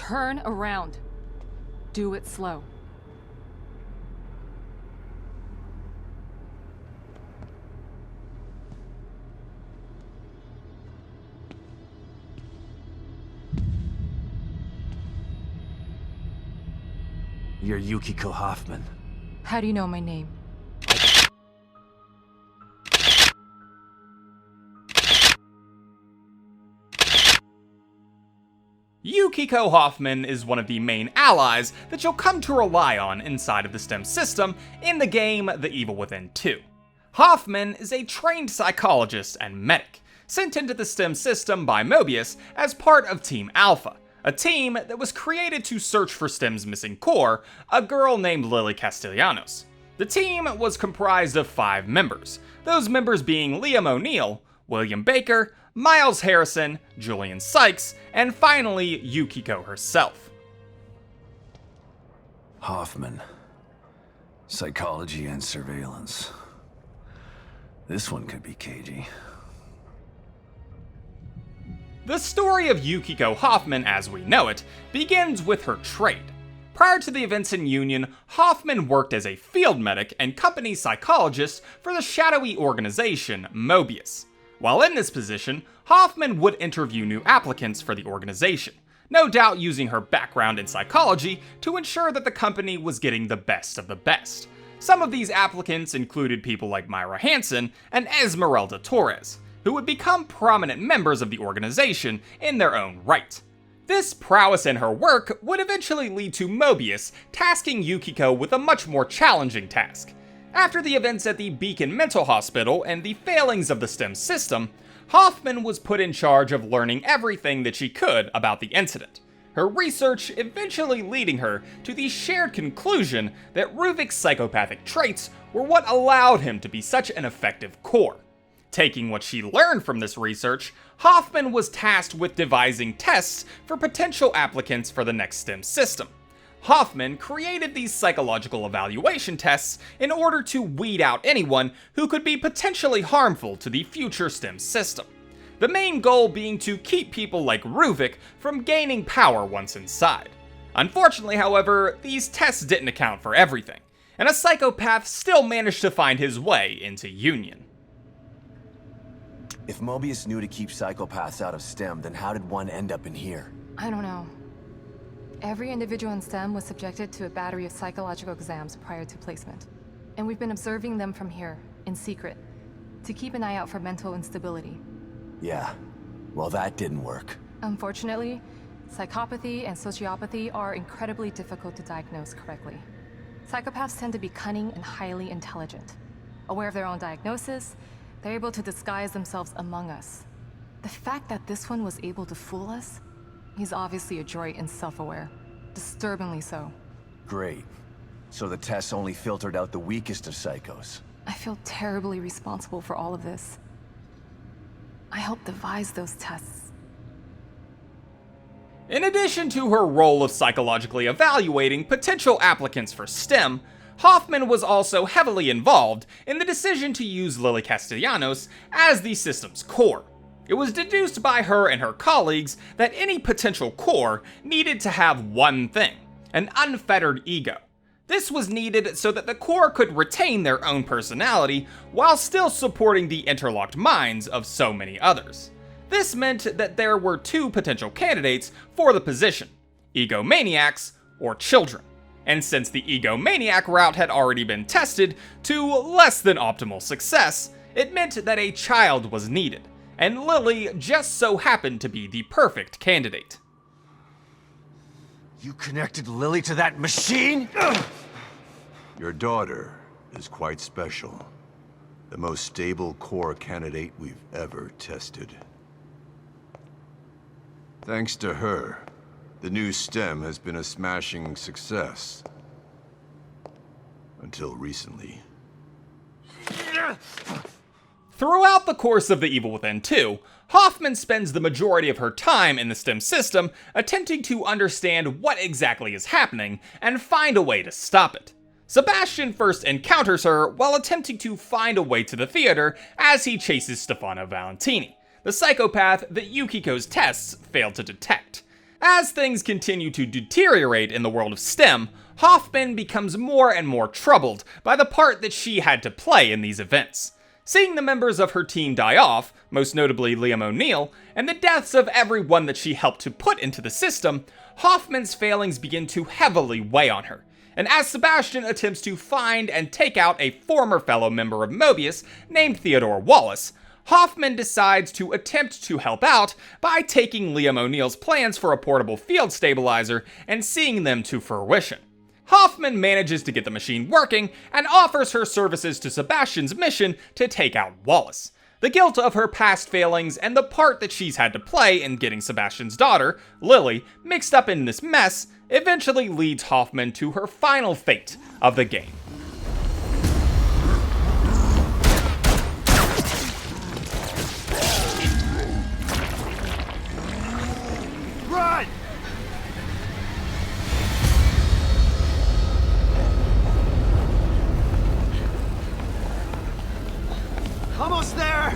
Turn around. Do it slow. You're Yukiko Hoffman. How do you know my name? Yukiko Hoffman is one of the main allies that you'll come to rely on inside of the STEM system in the game The Evil Within 2. Hoffman is a trained psychologist and medic, sent into the STEM system by Mobius as part of Team Alpha, a team that was created to search for STEM's missing core, a girl named Lily Castellanos. The team was comprised of 5 members, those members being Liam O'Neill, William Baker, Miles Harrison, Julian Sykes, and finally Yukiko herself. Hoffman. Psychology and surveillance. This one could be cagey. The story of Yukiko Hoffman as we know it begins with her trade. Prior to the events in Union, Hoffman worked as a field medic and company psychologist for the shadowy organization Mobius. While in this position, Hoffman would interview new applicants for the organization, no doubt using her background in psychology to ensure that the company was getting the best of the best. Some of these applicants included people like Myra Hansen and Esmeralda Torres, who would become prominent members of the organization in their own right. This prowess in her work would eventually lead to Mobius tasking Yukiko with a much more challenging task. After the events at the Beacon Mental Hospital and the failings of the STEM system, Hoffman was put in charge of learning everything that she could about the incident, her research eventually leading her to the shared conclusion that Ruvik's psychopathic traits were what allowed him to be such an effective core. Taking what she learned from this research, Hoffman was tasked with devising tests for potential applicants for the next STEM system. Hoffman created these psychological evaluation tests in order to weed out anyone who could be potentially harmful to the future STEM system. The main goal being to keep people like Ruvik from gaining power once inside. Unfortunately, however, these tests didn't account for everything, and a psychopath still managed to find his way into Union. If Mobius knew to keep psychopaths out of STEM, then how did one end up in here? I don't know. Every individual in STEM was subjected to a battery of psychological exams prior to placement. And we've been observing them from here, in secret, to keep an eye out for mental instability. Yeah, well that didn't work. Unfortunately, psychopathy and sociopathy are incredibly difficult to diagnose correctly. Psychopaths tend to be cunning and highly intelligent. Aware of their own diagnosis, they're able to disguise themselves among us. The fact that this one was able to fool us, he's obviously adroit and self-aware. Disturbingly so. Great. So the tests only filtered out the weakest of psychos. I feel terribly responsible for all of this. I helped devise those tests. In addition to her role of psychologically evaluating potential applicants for STEM, Hoffman was also heavily involved in the decision to use Lily Castellanos as the system's core. It was deduced by her and her colleagues that any potential core needed to have one thing: an unfettered ego. This was needed so that the core could retain their own personality while still supporting the interlocked minds of so many others. This meant that there were 2 potential candidates for the position: egomaniacs or children. And since the egomaniac route had already been tested to less than optimal success, it meant that a child was needed, and Lily just so happened to be the perfect candidate. You connected Lily to that machine? Your daughter is quite special. The most stable core candidate we've ever tested. Thanks to her, the new STEM has been a smashing success. Until recently. Throughout the course of The Evil Within 2, Hoffman spends the majority of her time in the STEM system attempting to understand what exactly is happening and find a way to stop it. Sebastian first encounters her while attempting to find a way to the theater as he chases Stefano Valentini, the psychopath that Yukiko's tests failed to detect. As things continue to deteriorate in the world of STEM, Hoffman becomes more and more troubled by the part that she had to play in these events. Seeing the members of her team die off, most notably Liam O'Neill, and the deaths of everyone that she helped to put into the system, Hoffman's failings begin to heavily weigh on her. And as Sebastian attempts to find and take out a former fellow member of Mobius named Theodore Wallace, Hoffman decides to attempt to help out by taking Liam O'Neill's plans for a portable field stabilizer and seeing them to fruition. Hoffman manages to get the machine working and offers her services to Sebastian's mission to take out Wallace. The guilt of her past failings and the part that she's had to play in getting Sebastian's daughter, Lily, mixed up in this mess eventually leads Hoffman to her final fate of the game. Run! Almost there!